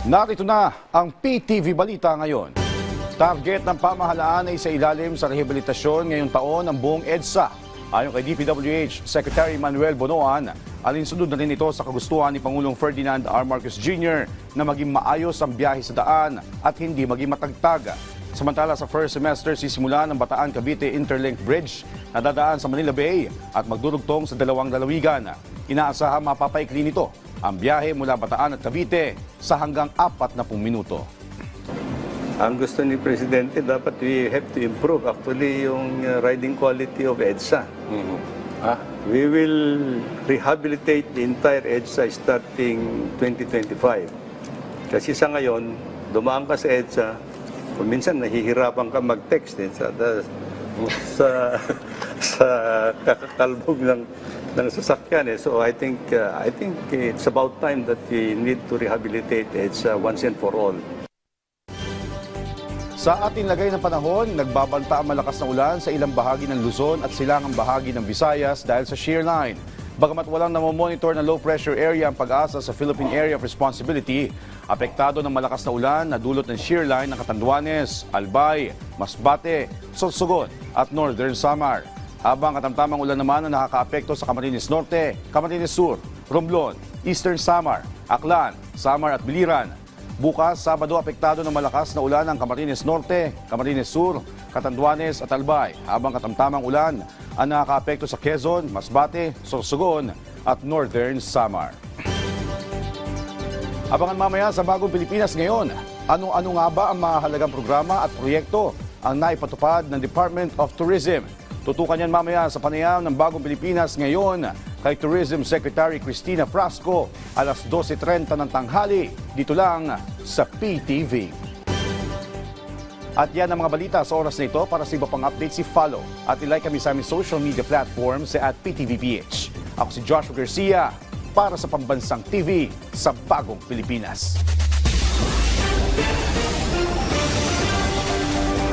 Narito na ang PTV Balita ngayon. Target ng pamahalaan ay sa ilalim sa rehabilitasyon ngayong taon ng buong EDSA. Ayon kay DPWH Secretary Manuel Bonoan, alinsunod na rin ito sa kagustuhan ni Pangulong Ferdinand R. Marcos Jr. na maging maayos ang biyahe sa daan at hindi maging matagtag. Samantala sa first semester sisimula ng Bataan-Cavite Interlink Bridge na dadaan sa Manila Bay at magdurugtong sa dalawang lalawigan. Inaasahang mapapaikli nito ang biyahe mula Bataan at Cavite sa hanggang 40 minuto. Ang gusto ni Presidente, dapat we have to improve actually yung riding quality of EDSA. We will rehabilitate the entire EDSA starting 2025. Kasi sa ngayon, dumaan ka sa EDSA, kung minsan nahihirapan ka mag-text sa kakakalbog ng sasakyan. So I think it's about time that we need to rehabilitate EDSA once and for all. Sa ating lagay ng panahon, nagbabanta ang malakas na ulan sa ilang bahagi ng Luzon at silangang bahagi ng Visayas dahil sa shear line. Bagamat walang namomonitor na low pressure area ang Pag-asa sa Philippine Area of Responsibility, apektado ng malakas na ulan na dulot ng shear line ng Catanduanes, Albay, Masbate, Sorsogon at Northern Samar. Habang katamtamang ulan naman ang nakakaapekto sa Camarines Norte, Camarines Sur, Romblon, Eastern Samar, Aklan, Samar at Biliran. Bukas, Sabado, apektado ng malakas na ulan ang Camarines Norte, Camarines Sur, Catanduanes at Albay, habang katamtamang ulan ang nakakaapekto sa Quezon, Masbate, Sorsogon at Northern Samar. Abangan mamaya sa Bagong Pilipinas ngayon, ano-ano nga ba ang mahalagang programa at proyekto ang naipatupad ng Department of Tourism. Tutukan yan mamaya sa panayam ng Bagong Pilipinas ngayon kay Tourism Secretary Cristina Frasco alas 12:30 ng tanghali dito lang sa PTV. At yan ang mga balita sa oras na ito. Para sa iba pang updates, follow at ilike kami sa aming social media platforms sa @PTVPH. Ako si Joshua Garcia para sa Pambansang TV sa Bagong Pilipinas.